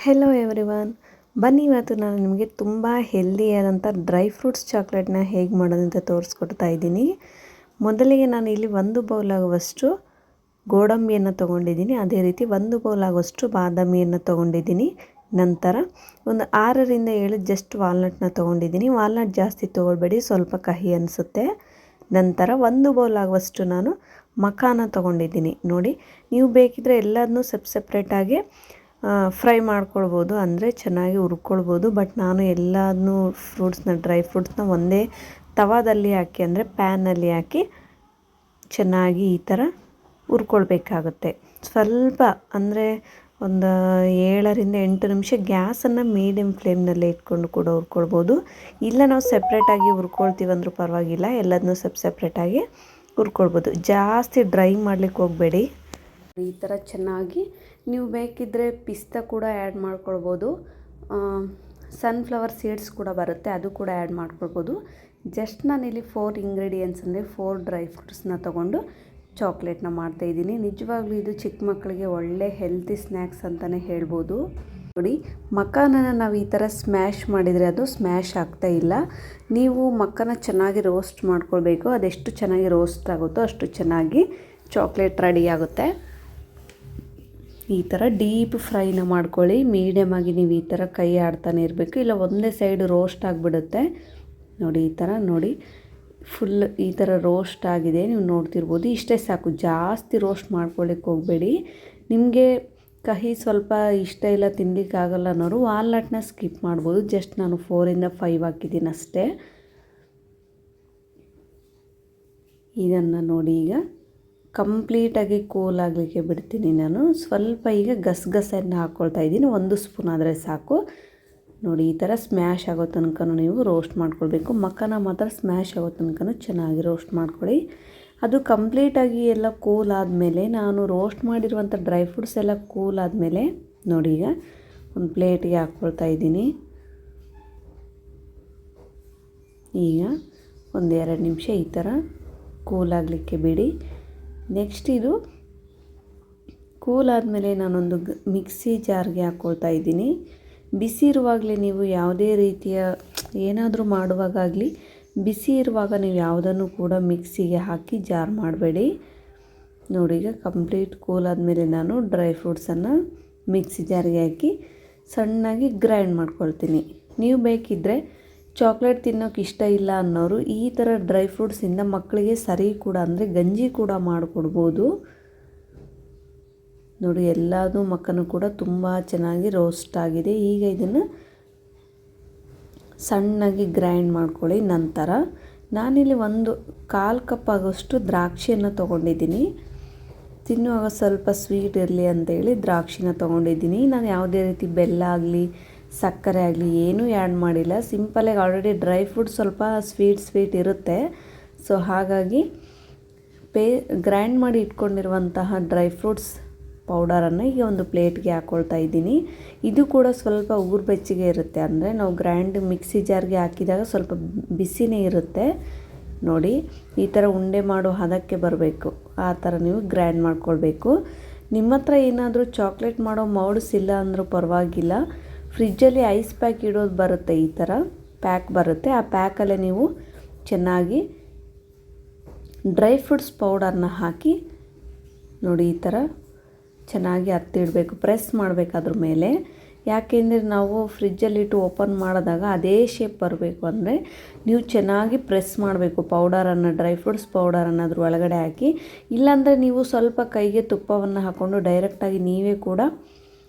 Hello everyone, ಬನ್ನಿ ಇವತ್ತು ನಾನು ನಿಮಗೆ ತುಂಬ ಹೆಲ್ದಿಯಾದಂಥ ಡ್ರೈ ಫ್ರೂಟ್ಸ್ ಚಾಕ್ಲೇಟ್ನ ಹೇಗೆ ಮಾಡೋದಂತ ತೋರಿಸ್ಕೊಡ್ತಾ ಇದ್ದೀನಿ. ಮೊದಲಿಗೆ ನಾನು ಇಲ್ಲಿ 1 ಬೌಲ್ ಆಗುವಷ್ಟು ಗೋಡಂಬಿಯನ್ನು ತೊಗೊಂಡಿದ್ದೀನಿ. ಅದೇ ರೀತಿ 1 ಬೌಲ್ ಆಗುವಷ್ಟು ಬಾದಾಮಿಯನ್ನು ತೊಗೊಂಡಿದ್ದೀನಿ. ನಂತರ ಒಂದು 6ರಿಂದ 7 ಜಸ್ಟ್ ವಾಲ್ನಟ್ನ ತೊಗೊಂಡಿದ್ದೀನಿ. ವಾಲ್ನಟ್ ಜಾಸ್ತಿ ತೊಗೊಳ್ಬೇಡಿ, ಸ್ವಲ್ಪ ಕಹಿ ಅನಿಸುತ್ತೆ. ನಂತರ 1 ಬೌಲ್ ಆಗುವಷ್ಟು ನಾನು ಮಖಾನ ತೊಗೊಂಡಿದ್ದೀನಿ. ನೋಡಿ, ನೀವು ಬೇಕಿದ್ದರೆ ಎಲ್ಲದನ್ನೂ ಸಪ್ರೇಟಾಗಿ ಫ್ರೈ ಮಾಡ್ಕೊಳ್ಬೋದು, ಅಂದರೆ ಚೆನ್ನಾಗಿ ಹುರ್ಕೊಳ್ಬೋದು. ಬಟ್ ನಾನು ಎಲ್ಲದನ್ನೂ ಡ್ರೈ ಫ್ರೂಟ್ಸ್ನ ಒಂದೇ ತವಾದಲ್ಲಿ ಹಾಕಿ, ಅಂದರೆ ಪ್ಯಾನಲ್ಲಿ ಹಾಕಿ ಚೆನ್ನಾಗಿ ಈ ಥರ ಹುರ್ಕೊಳ್ಬೇಕಾಗುತ್ತೆ. ಸ್ವಲ್ಪ ಅಂದರೆ ಒಂದು 7ರಿಂದ 8 ನಿಮಿಷ ಗ್ಯಾಸನ್ನು ಮೀಡಿಯಮ್ ಫ್ಲೇಮ್ನಲ್ಲೇ ಇಟ್ಕೊಂಡು ಕೂಡ ಹುರ್ಕೊಳ್ಬೋದು. ಇಲ್ಲ ನಾವು ಸಪ್ರೇಟಾಗಿ ಹುರ್ಕೊಳ್ತೀವಂದ್ರೂ ಪರವಾಗಿಲ್ಲ, ಎಲ್ಲದನ್ನೂ ಸಪ್ರೇಟಾಗಿ ಹುರ್ಕೊಳ್ಬೋದು. ಜಾಸ್ತಿ ಡ್ರೈ ಮಾಡಲಿಕ್ಕೆ ಹೋಗಬೇಡಿ. ಈ ಥರ ಚೆನ್ನಾಗಿ ನೀವು ಬೇಕಿದ್ದರೆ ಪಿಸ್ತಾ ಕೂಡ ಆ್ಯಡ್ ಮಾಡ್ಕೊಳ್ಬೋದು. ಸನ್ಫ್ಲವರ್ ಸೀಡ್ಸ್ ಕೂಡ ಬರುತ್ತೆ, ಅದು ಕೂಡ ಆ್ಯಡ್ ಮಾಡ್ಕೊಳ್ಬೋದು. ಜಸ್ಟ್ ನಾನಿಲ್ಲಿ 4 ಇಂಗ್ರೀಡಿಯೆಂಟ್ಸ್ ಅಂದರೆ 4 ಡ್ರೈ ಫ್ರೂಟ್ಸ್ನ ತೊಗೊಂಡು ಚಾಕ್ಲೇಟ್ನ ಮಾಡ್ತಾಯಿದ್ದೀನಿ. ನಿಜವಾಗ್ಲೂ ಇದು ಚಿಕ್ಕ ಮಕ್ಕಳಿಗೆ ಒಳ್ಳೆ ಹೆಲ್ತಿ ಸ್ನ್ಯಾಕ್ಸ್ ಅಂತಲೇ ಹೇಳ್ಬೋದು. ನೋಡಿ, ಮಖಾನನ ನಾವು ಈ ಥರ ಸ್ಮ್ಯಾಶ್ ಮಾಡಿದರೆ ಅದು ಸ್ಮ್ಯಾಶ್ ಆಗ್ತಾ ಇಲ್ಲ. ನೀವು ಮಖಾನ ಚೆನ್ನಾಗಿ ರೋಸ್ಟ್ ಮಾಡ್ಕೊಳ್ಬೇಕು. ಅದೆಷ್ಟು ಚೆನ್ನಾಗಿ ರೋಸ್ಟ್ ಆಗುತ್ತೋ ಅಷ್ಟು ಚೆನ್ನಾಗಿ ಚಾಕ್ಲೇಟ್ ರೆಡಿ ಆಗುತ್ತೆ. ಈ ಥರ ಡೀಪ್ ಫ್ರೈನ ಮಾಡ್ಕೊಳ್ಳಿ. ಮೀಡಿಯಮ್ ಆಗಿ ನೀವು ಈ ಥರ ಕೈ ಆಡ್ತಾನೆ ಇರಬೇಕು, ಇಲ್ಲ ಒಂದೇ ಸೈಡ್ ರೋಸ್ಟ್ ಆಗಿಬಿಡುತ್ತೆ. ನೋಡಿ, ಈ ಥರ ನೋಡಿ, ಫುಲ್ ಈ ಥರ ರೋಸ್ಟ್ ಆಗಿದೆ, ನೀವು ನೋಡ್ತಿರ್ಬೋದು. ಇಷ್ಟೇ ಸಾಕು, ಜಾಸ್ತಿ ರೋಸ್ಟ್ ಮಾಡ್ಕೊಳ್ಳಿಕ್ಕೆ ಹೋಗಬೇಡಿ. ನಿಮಗೆ ಕಹಿ ಸ್ವಲ್ಪ ಇಷ್ಟ ಇಲ್ಲ, ತಿನ್ನಲಿಕ್ಕಾಗಲ್ಲ ಅನ್ನೋರು ವಾಲ್ನಟ್ನ ಸ್ಕಿಪ್ ಮಾಡ್ಬೋದು. ಜಸ್ಟ್ ನಾನು 4ರಿಂದ 5 ಹಾಕಿದ್ದೀನಿ ಅಷ್ಟೇ. ಇದನ್ನು ನೋಡಿ, ಈಗ ಕಂಪ್ಲೀಟಾಗಿ ಕೂಲ್ ಆಗಲಿಕ್ಕೆ ಬಿಡ್ತೀನಿ ನಾನು. ಸ್ವಲ್ಪ ಈಗ ಗಸಗಸೆಯನ್ನು ಹಾಕ್ಕೊಳ್ತಾ ಇದ್ದೀನಿ, 1 ಸ್ಪೂನ್ ಆದರೆ ಸಾಕು. ನೋಡಿ, ಈ ಥರ ಸ್ಮ್ಯಾಶ್ ಆಗೋ ತನಕ ನೀವು ರೋಸ್ಟ್ ಮಾಡ್ಕೊಳ್ಬೇಕು. ಮಖಾನ ಮಾತ್ರ ಸ್ಮ್ಯಾಶ್ ಆಗೋ ತನಕ ಚೆನ್ನಾಗಿ ರೋಸ್ಟ್ ಮಾಡ್ಕೊಳ್ಳಿ. ಅದು ಕಂಪ್ಲೀಟಾಗಿ ಎಲ್ಲ ಕೂಲ್ ಆದಮೇಲೆ, ನಾನು ರೋಸ್ಟ್ ಮಾಡಿರುವಂಥ ಡ್ರೈ ಫ್ರೂಟ್ಸ್ ಎಲ್ಲ ಕೂಲ್ ಆದಮೇಲೆ ನೋಡಿ, ಈಗ ಒಂದು ಪ್ಲೇಟಿಗೆ ಹಾಕ್ಕೊಳ್ತಾ ಇದ್ದೀನಿ. ಈಗ ಒಂದು 2 ನಿಮಿಷ ಈ ಥರ ಕೂಲ್ ಆಗಲಿಕ್ಕೆ ಬಿಡಿ. ನೆಕ್ಸ್ಟ್ ಇದು ಕೂಲ್ ಆದಮೇಲೆ ನಾನೊಂದು ಮಿಕ್ಸಿ ಜಾರ್ಗೆ ಹಾಕ್ಕೊಳ್ತಾ ಇದ್ದೀನಿ. ಬಿಸಿ ಇರುವಾಗಲೇ ನೀವು ಯಾವುದೇ ರೀತಿಯ ಏನಾದರೂ ಮಾಡುವಾಗಲಿ ಬಿಸಿ ಇರುವಾಗ ನೀವು ಯಾವುದನ್ನು ಕೂಡ ಮಿಕ್ಸಿಗೆ ಹಾಕಿ ಜಾರ್ ಮಾಡಬೇಡಿ. ನೋಡಿ, ಈಗ ಕಂಪ್ಲೀಟ್ ಕೂಲ್ ಆದಮೇಲೆ ನಾನು ಡ್ರೈ ಫ್ರೂಟ್ಸನ್ನು ಮಿಕ್ಸಿ ಜಾರ್ಗೆ ಹಾಕಿ ಸಣ್ಣಾಗಿ ಗ್ರೈಂಡ್ ಮಾಡ್ಕೊಳ್ತೀನಿ. ನೀವು ಬೇಕಿದ್ದರೆ ಚಾಕ್ಲೇಟ್ ತಿನ್ನೋಕೆ ಇಷ್ಟ ಇಲ್ಲ ಅನ್ನೋರು ಈ ಥರ ಡ್ರೈ ಫ್ರೂಟ್ಸಿಂದ ಮಕ್ಕಳಿಗೆ ಸರಿ ಕೂಡ, ಅಂದರೆ ಗಂಜಿ ಕೂಡ ಮಾಡಿಕೊಡ್ಬೋದು. ನೋಡಿ, ಎಲ್ಲದೂ ಮಕ್ಕನೂ ಕೂಡ ತುಂಬ ಚೆನ್ನಾಗಿ ರೋಸ್ಟ್ ಆಗಿದೆ. ಈಗ ಇದನ್ನು ಸಣ್ಣಾಗಿ ಗ್ರೈಂಡ್ ಮಾಡ್ಕೊಳ್ಳಿ. ನಂತರ ನಾನಿಲ್ಲಿ 1/4 ಕಪ್ ಆಗೋಷ್ಟು ದ್ರಾಕ್ಷಿಯನ್ನು ತೊಗೊಂಡಿದ್ದೀನಿ. ತಿನ್ನುವಾಗ ಸ್ವಲ್ಪ ಸ್ವೀಟ್ ಇರಲಿ ಅಂತೇಳಿ ದ್ರಾಕ್ಷಿನ ತೊಗೊಂಡಿದ್ದೀನಿ. ನಾನು ಯಾವುದೇ ರೀತಿ ಬೆಲ್ಲ ಆಗಲಿ ಸಕ್ಕರೆ ಆಗಲಿ ಏನೂ ಆ್ಯಡ್ ಮಾಡಿಲ್ಲ. ಸಿಂಪಲಾಗಿ ಆಲ್ರೆಡಿ ಡ್ರೈ ಫ್ರೂಟ್ ಸ್ವಲ್ಪ ಸ್ವೀಟ್ ಇರುತ್ತೆ. ಸೊ ಹಾಗಾಗಿ ಗ್ರೈಂಡ್ ಮಾಡಿ ಇಟ್ಕೊಂಡಿರುವಂತಹ ಡ್ರೈ ಫ್ರೂಟ್ಸ್ ಪೌಡರನ್ನು ಈಗ ಒಂದು ಪ್ಲೇಟ್ಗೆ ಹಾಕ್ಕೊಳ್ತಾ ಇದ್ದೀನಿ. ಇದು ಕೂಡ ಸ್ವಲ್ಪ ಉಗುರು ಬೆಚ್ಚಗೆ ಇರುತ್ತೆ, ಅಂದರೆ ನಾವು ಗ್ರೈಂಡ್ ಮಿಕ್ಸಿ ಜಾರ್ಗೆ ಹಾಕಿದಾಗ ಸ್ವಲ್ಪ ಬಿಸಿನೇ ಇರುತ್ತೆ. ನೋಡಿ, ಈ ಥರ ಉಂಡೆ ಮಾಡೋ ಹದಕ್ಕೆ ಬರಬೇಕು, ಆ ಥರ ನೀವು ಗ್ರೈಂಡ್ ಮಾಡ್ಕೊಳ್ಬೇಕು. ನಿಮ್ಮ ಹತ್ರ ಏನಾದರೂ ಚಾಕ್ಲೇಟ್ ಮಾಡೋ ಮೌಲ್ಡ್ಸ್ ಇಲ್ಲ ಅಂದರೂ ಪರವಾಗಿಲ್ಲ, ಫ್ರಿಜ್ಜಲ್ಲಿ ಐಸ್ ಪ್ಯಾಕ್ ಇಡೋದು ಬರುತ್ತೆ, ಈ ಥರ ಪ್ಯಾಕ್ ಬರುತ್ತೆ. ಆ ಪ್ಯಾಕಲ್ಲೇ ನೀವು ಚೆನ್ನಾಗಿ ಡ್ರೈ ಫ್ರೂಟ್ಸ್ ಪೌಡರ್ನ ಹಾಕಿ ನೋಡಿ, ಈ ಥರ ಚೆನ್ನಾಗಿ ಹತ್ತಿಡಬೇಕು, ಪ್ರೆಸ್ ಮಾಡಬೇಕು ಅದ್ರ ಮೇಲೆ. ಯಾಕೆಂದರೆ ನಾವು ಫ್ರಿಜ್ಜಲ್ಲಿಟ್ಟು ಓಪನ್ ಮಾಡಿದಾಗ ಅದೇ ಶೇಪ್ ಬರಬೇಕು ಅಂದರೆ ನೀವು ಚೆನ್ನಾಗಿ ಪ್ರೆಸ್ ಮಾಡಬೇಕು ಪೌಡರನ್ನು, ಡ್ರೈ ಫ್ರೂಟ್ಸ್ ಪೌಡರನ್ನು ಅದ್ರ ಒಳಗಡೆ ಹಾಕಿ. ಇಲ್ಲಾಂದರೆ ನೀವು ಸ್ವಲ್ಪ ಕೈಗೆ ತುಪ್ಪವನ್ನು ಹಾಕ್ಕೊಂಡು ಡೈರೆಕ್ಟಾಗಿ ನೀವೇ ಕೂಡ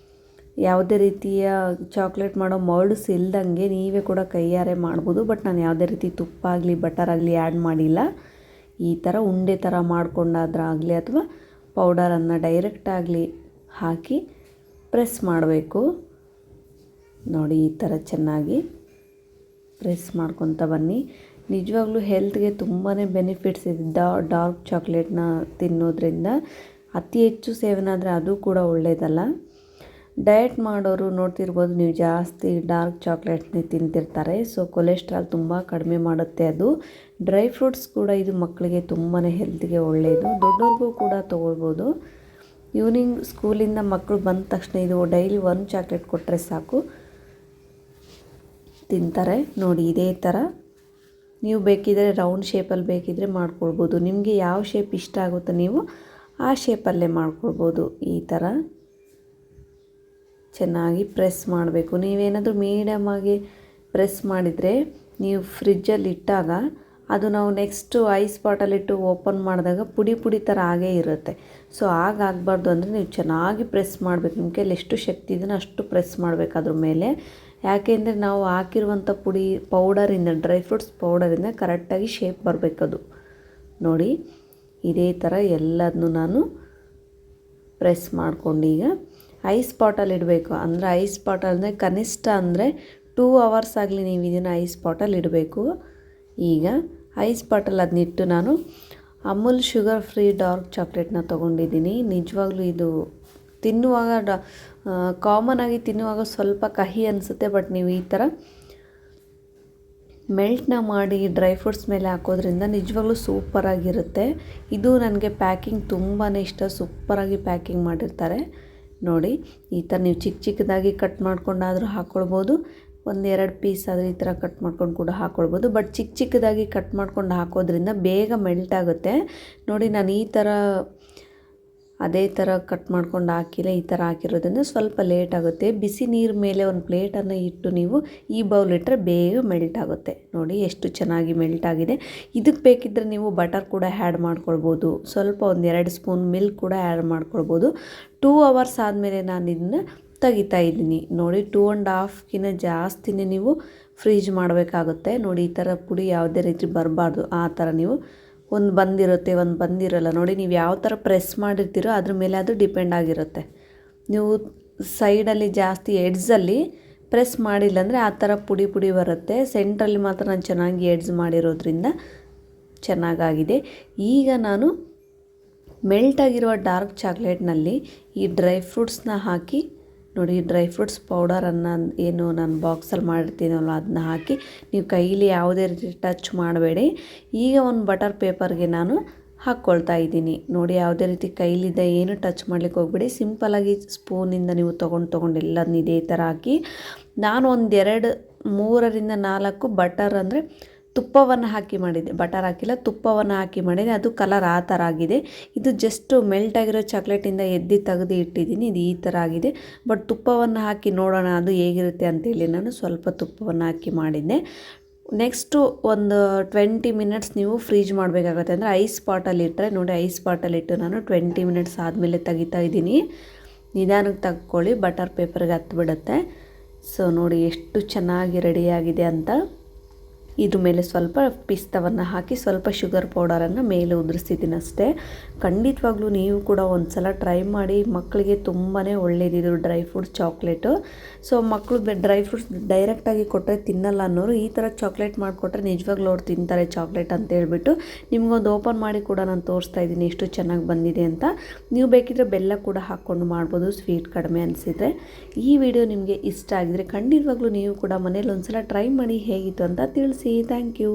ಯಾವುದೇ ರೀತಿಯ ಚಾಕ್ಲೇಟ್ ಮಾಡೋ ಮೌಲ್ಡ್ಸ್ ಇಲ್ದಂಗೆ ನೀವೇ ಕೂಡ ಕೈಯಾರೆ ಮಾಡ್ಬೋದು. ಬಟ್ ನಾನು ಯಾವುದೇ ರೀತಿ ತುಪ್ಪ ಆಗಲಿ ಬಟರ್ ಆಗಲಿ ಆ್ಯಡ್ ಮಾಡಿಲ್ಲ. ಈ ಥರ ಉಂಡೆ ಥರ ಮಾಡ್ಕೊಂಡಾದ್ರಾಗಲಿ ಅಥವಾ ಪೌಡರನ್ನು ಡೈರೆಕ್ಟಾಗಲಿ ಹಾಕಿ ಪ್ರೆಸ್ ಮಾಡಬೇಕು. ನೋಡಿ, ಈ ಥರ ಚೆನ್ನಾಗಿ ಪ್ರೆಸ್ ಮಾಡ್ಕೊತ ಬನ್ನಿ. ನಿಜವಾಗ್ಲೂ ಹೆಲ್ತ್ಗೆ ತುಂಬಾ ಬೆನಿಫಿಟ್ಸ್ ಇದೆ ಡಾರ್ಕ್ ಚಾಕ್ಲೇಟ್ನ ತಿನ್ನೋದ್ರಿಂದ. ಅತಿ ಹೆಚ್ಚು ಸೇವನೆ ಆದರೆ ಅದು ಕೂಡ ಒಳ್ಳೆಯದಲ್ಲ. ಡಯಟ್ ಮಾಡೋರು ನೋಡ್ತಿರ್ಬೋದು, ನೀವು ಜಾಸ್ತಿ ಡಾರ್ಕ್ ಚಾಕ್ಲೇಟ್ನೇ ತಿಂತಿರ್ತಾರೆ. ಸೊ ಕೊಲೆಸ್ಟ್ರಾಲ್ ತುಂಬ ಕಡಿಮೆ ಮಾಡುತ್ತೆ ಅದು. ಡ್ರೈ ಫ್ರೂಟ್ಸ್ ಕೂಡ ಇದು ಮಕ್ಕಳಿಗೆ ತುಂಬಾ ಹೆಲ್ತ್ಗೆ ಒಳ್ಳೆಯದು, ದೊಡ್ಡವ್ರಿಗೂ ಕೂಡ ತೊಗೊಳ್ಬೋದು. ಈವ್ನಿಂಗ್ ಸ್ಕೂಲಿಂದ ಮಕ್ಕಳು ಬಂದ ತಕ್ಷಣ ಇದು ಡೈಲಿ ಒಂದು ಚಾಕ್ಲೇಟ್ ಕೊಟ್ಟರೆ ಸಾಕು, ತಿಂತಾರೆ. ನೋಡಿ ಇದೇ ಥರ ನೀವು ಬೇಕಿದ್ದರೆ ರೌಂಡ್ ಶೇಪಲ್ಲಿ ಬೇಕಿದ್ದರೆ ಮಾಡ್ಕೊಳ್ಬೋದು. ನಿಮಗೆ ಯಾವ ಶೇಪ್ ಇಷ್ಟ ಆಗುತ್ತೋ ನೀವು ಆ ಶೇಪಲ್ಲೇ ಮಾಡ್ಕೊಳ್ಬೋದು. ಈ ಥರ ಚೆನ್ನಾಗಿ ಪ್ರೆಸ್ ಮಾಡಬೇಕು. ನೀವೇನಾದರೂ ಮೀಡಿಯಮಾಗಿ ಪ್ರೆಸ್ ಮಾಡಿದರೆ ನೀವು ಫ್ರಿಜ್ಜಲ್ಲಿ ಇಟ್ಟಾಗ ಅದು ನಾವು ನೆಕ್ಸ್ಟು ಐಸ್ ಬಾಟಲಿಟ್ಟು ಓಪನ್ ಮಾಡಿದಾಗ ಪುಡಿ ಪುಡಿ ಥರ ಆಗೇ ಇರುತ್ತೆ. ಸೊ ಆಗಬಾರ್ದು ಅಂದರೆ ನೀವು ಚೆನ್ನಾಗಿ ಪ್ರೆಸ್ ಮಾಡಬೇಕು. ನಿಮ್ಮ ಕೈಯಲ್ಲಿ ಎಷ್ಟು ಶಕ್ತಿ ಇದೆಯೋ ಅಷ್ಟು ಪ್ರೆಸ್ ಮಾಡಬೇಕು ಅದ್ರ ಮೇಲೆ. ಯಾಕೆಂದರೆ ನಾವು ಹಾಕಿರುವಂಥ ಪುಡಿ ಪೌಡರಿಂದ, ಡ್ರೈ ಫ್ರೂಟ್ಸ್ ಪೌಡರಿಂದ ಕರೆಕ್ಟಾಗಿ ಶೇಪ್ ಬರಬೇಕದು. ನೋಡಿ ಇದೇ ಥರ ಎಲ್ಲದನ್ನೂ ನಾನು ಪ್ರೆಸ್ ಮಾಡ್ಕೊಂಡು ಈಗ ಐಸ್ ಬಾಟಲ್ ಇಡಬೇಕು. ಅಂದರೆ ಐಸ್ ಬಾಟಲ್ ಅಂದರೆ ಕನಿಷ್ಠ ಅಂದರೆ 2 hours ಆಗಲಿ ನೀವು ಇದನ್ನು ಐಸ್ ಬಾಟಲ್ ಇಡಬೇಕು. ಈಗ ಐಸ್ ಬಾಟಲ್ ಅದನ್ನಿಟ್ಟು ನಾನು ಅಮೂಲ್ ಶುಗರ್ ಫ್ರೀ ಡಾರ್ಕ್ ಚಾಕ್ಲೇಟ್ನ ತೊಗೊಂಡಿದ್ದೀನಿ. ನಿಜವಾಗ್ಲೂ ಇದು ತಿನ್ನುವಾಗ ಕಾಮನ್ ಆಗಿ ತಿನ್ನುವಾಗ ಸ್ವಲ್ಪ ಕಹಿ ಅನಿಸುತ್ತೆ. ಬಟ್ ನೀವು ಈ ಥರ ಮೆಲ್ಟ್ನ ಮಾಡಿ ಡ್ರೈ ಫ್ರೂಟ್ಸ್ ಮೇಲೆ ಹಾಕೋದ್ರಿಂದ ನಿಜವಾಗ್ಲೂ ಸೂಪರಾಗಿರುತ್ತೆ. ಇದು ನನಗೆ ಪ್ಯಾಕಿಂಗ್ ತುಂಬಾ ಇಷ್ಟ. ಸೂಪರಾಗಿ ಪ್ಯಾಕಿಂಗ್ ಮಾಡಿರ್ತಾರೆ. ನೋಡಿ ಈ ಥರ ನೀವು ಚಿಕ್ಕ ಚಿಕ್ಕದಾಗಿ ಕಟ್ ಮಾಡ್ಕೊಂಡಾದರೂ ಹಾಕ್ಕೊಳ್ಬೋದು. 1-2 ಪೀಸ್ ಆದರೆ ಈ ಥರ ಕಟ್ ಮಾಡ್ಕೊಂಡು ಕೂಡ ಹಾಕ್ಕೊಳ್ಬೋದು. ಬಟ್ ಚಿಕ್ಕ ಚಿಕ್ಕದಾಗಿ ಕಟ್ ಮಾಡ್ಕೊಂಡು ಹಾಕೋದ್ರಿಂದ ಬೇಗ ಮೆಲ್ಟ್ ಆಗುತ್ತೆ. ನೋಡಿ ನಾನು ಈ ಥರ ಅದೇ ಥರ ಕಟ್ ಮಾಡ್ಕೊಂಡು ಹಾಕಿಲ್ಲ, ಈ ಥರ ಹಾಕಿರೋದ್ರಿಂದ ಸ್ವಲ್ಪ ಲೇಟ್ ಆಗುತ್ತೆ. ಬಿಸಿ ನೀರು ಮೇಲೆ ಒಂದು ಪ್ಲೇಟನ್ನು ಇಟ್ಟು ನೀವು ಈ ಬೌಲ್ ಇಟ್ಟರೆ ಬೇಗ ಮೆಲ್ಟ್ ಆಗುತ್ತೆ. ನೋಡಿ ಎಷ್ಟು ಚೆನ್ನಾಗಿ ಮೆಲ್ಟ್ ಆಗಿದೆ. ಇದಕ್ಕೆ ಬೇಕಿದ್ದರೆ ನೀವು ಬಟರ್ ಕೂಡ ಆ್ಯಡ್ ಮಾಡ್ಕೊಳ್ಬೋದು. ಸ್ವಲ್ಪ 1-2 ಸ್ಪೂನ್ ಮಿಲ್ಕ್ ಕೂಡ ಆ್ಯಡ್ ಮಾಡ್ಕೊಳ್ಬೋದು. 2 hours ಆದಮೇಲೆ ನಾನು ಇದನ್ನು ತೆಗಿತಾ ಇದ್ದೀನಿ. ನೋಡಿ 2.5 ಜಾಸ್ತಿನೇ ನೀವು ಫ್ರೀಜ್ ಮಾಡಬೇಕಾಗುತ್ತೆ. ನೋಡಿ ಈ ಥರ ಪುಡಿ ಯಾವುದೇ ರೀತಿ ಬರಬಾರ್ದು. ಆ ಥರ ನೀವು ಒಂದು ಬಂದಿರುತ್ತೆ, ಒಂದು ಬಂದಿರಲ್ಲ. ನೋಡಿ ನೀವು ಯಾವ ಥರ ಪ್ರೆಸ್ ಮಾಡಿರ್ತೀರೋ ಅದ್ರ ಮೇಲೆ ಅದು ಡಿಪೆಂಡ್ ಆಗಿರುತ್ತೆ. ನೀವು ಸೈಡಲ್ಲಿ ಜಾಸ್ತಿ ಎಡ್ಜಲ್ಲಿ ಪ್ರೆಸ್ ಮಾಡಿಲ್ಲ ಅಂದರೆ ಆ ಥರ ಪುಡಿ ಪುಡಿ ಬರುತ್ತೆ. ಸೆಂಟ್ರಲ್ಲಿ ಮಾತ್ರ ನಾನು ಚೆನ್ನಾಗಿ ಎಡ್ಜ್ ಮಾಡಿರೋದ್ರಿಂದ ಚೆನ್ನಾಗಾಗಿದೆ. ಈಗ ನಾನು ಮೆಲ್ಟಾಗಿರುವ ಡಾರ್ಕ್ ಚಾಕ್ಲೇಟ್ನಲ್ಲಿ ಈ ಡ್ರೈ ಫ್ರೂಟ್ಸ್ನ ಹಾಕಿ, ನೋಡಿ ಡ್ರೈ ಫ್ರೂಟ್ಸ್ ಪೌಡರನ್ನು ಏನು ನಾನು ಬಾಕ್ಸಲ್ಲಿ ಮಾಡಿರ್ತೀನಲ್ಲ ಅದನ್ನ ಹಾಕಿ ನೀವು ಕೈಲಿ ಯಾವುದೇ ರೀತಿ ಟಚ್ ಮಾಡಬೇಡಿ. ಈಗ ಒಂದು ಬಟರ್ ಪೇಪರ್ಗೆ ನಾನು ಹಾಕ್ಕೊಳ್ತಾ ಇದ್ದೀನಿ. ನೋಡಿ ಯಾವುದೇ ರೀತಿ ಕೈಲಿದ್ದ ಏನು ಟಚ್ ಮಾಡ್ಲಿಕ್ಕೆ ಹೋಗ್ಬೇಡಿ. ಸಿಂಪಲಾಗಿ ಸ್ಪೂನಿಂದ ನೀವು ತೊಗೊಂಡು ಎಲ್ಲದನ್ನ ಇದೇ ಥರ ಹಾಕಿ, ನಾನು 3-4 ಬಟರ್ ಅಂದರೆ ತುಪ್ಪವನ್ನು ಹಾಕಿ ಮಾಡಿದ್ದೆ. ಬಟರ್ ಹಾಕಿಲ್ಲ, ತುಪ್ಪವನ್ನು ಹಾಕಿ ಮಾಡಿದೆ. ಅದು ಕಲರ್ ಆ ಥರ ಆಗಿದೆ. ಇದು ಜಸ್ಟ್ ಮೆಲ್ಟಾಗಿರೋ ಚಾಕ್ಲೇಟಿಂದ ತೆಗೆದು ಇಟ್ಟಿದ್ದೀನಿ. ಇದು ಈ ಥರ ಆಗಿದೆ. ಬಟ್ ತುಪ್ಪವನ್ನು ಹಾಕಿ ನೋಡೋಣ ಅದು ಹೇಗಿರುತ್ತೆ ಅಂತೇಳಿ ನಾನು ಸ್ವಲ್ಪ ತುಪ್ಪವನ್ನು ಹಾಕಿ ಮಾಡಿದ್ದೆ. ನೆಕ್ಸ್ಟು ಒಂದು 20 minutes ನೀವು ಫ್ರೀಜ್ ಮಾಡಬೇಕಾಗುತ್ತೆ. ಅಂದರೆ ಐಸ್ ಬಾಟಲ್ ಇಟ್ಟರೆ, ನೋಡಿ ಐಸ್ ಬಾಟಲ್ ಇಟ್ಟು ನಾನು 20 minutes ಆದಮೇಲೆ ತೆಗಿತಾ ಇದ್ದೀನಿ. ನಿಧಾನಕ್ಕೆ ತಗೊಳ್ಳಿ, ಬಟರ್ ಪೇಪರ್ಗೆ ಹತ್ತಿಬಿಡುತ್ತೆ. ಸೊ ನೋಡಿ ಎಷ್ಟು ಚೆನ್ನಾಗಿ ರೆಡಿಯಾಗಿದೆ ಅಂತ. ಇದ್ರ ಮೇಲೆ ಸ್ವಲ್ಪ ಪಿಸ್ತಾವನ್ನು ಹಾಕಿ ಸ್ವಲ್ಪ ಶುಗರ್ ಪೌಡರನ್ನು ಮೇಲೆ ಉದುರಿಸಿದ್ದೀನಿ ಅಷ್ಟೇ. ಖಂಡಿತವಾಗ್ಲೂ ನೀವು ಕೂಡ ಒಂದು ಸಲ ಟ್ರೈ ಮಾಡಿ. ಮಕ್ಕಳಿಗೆ ತುಂಬಾ ಒಳ್ಳೆಯದಿದು ಡ್ರೈ ಫ್ರೂಟ್ಸ್ ಚಾಕ್ಲೇಟು. ಸೊ ಮಕ್ಕಳು ಡ್ರೈ ಫ್ರೂಟ್ಸ್ ಡೈರೆಕ್ಟಾಗಿ ಕೊಟ್ಟರೆ ತಿನ್ನಲ್ಲ ಅನ್ನೋರು ಈ ಥರ ಚಾಕ್ಲೇಟ್ ಮಾಡಿಕೊಟ್ರೆ ನಿಜವಾಗ್ಲೂ ಅವ್ರು ತಿಂತಾರೆ ಚಾಕ್ಲೇಟ್ ಅಂತ ಹೇಳ್ಬಿಟ್ಟು ನಿಮಗೊಂದು ಓಪನ್ ಮಾಡಿ ಕೂಡ ನಾನು ತೋರಿಸ್ತಾ ಇದ್ದೀನಿ ಎಷ್ಟು ಚೆನ್ನಾಗಿ ಬಂದಿದೆ ಅಂತ. ನೀವು ಬೇಕಿದ್ರೆ ಬೆಲ್ಲ ಕೂಡ ಹಾಕ್ಕೊಂಡು ಮಾಡ್ಬೋದು, ಸ್ವೀಟ್ ಕಡಿಮೆ ಅನಿಸಿದರೆ. ಈ ವಿಡಿಯೋ ನಿಮಗೆ ಇಷ್ಟ ಆಗಿದರೆ ಖಂಡಿತವಾಗ್ಲೂ ನೀವು ಕೂಡ ಮನೇಲಿ ಒಂದು ಸಲ ಟ್ರೈ ಮಾಡಿ ಹೇಗಿತ್ತು ಅಂತ ತಿಳಿಸಿ. Thank you.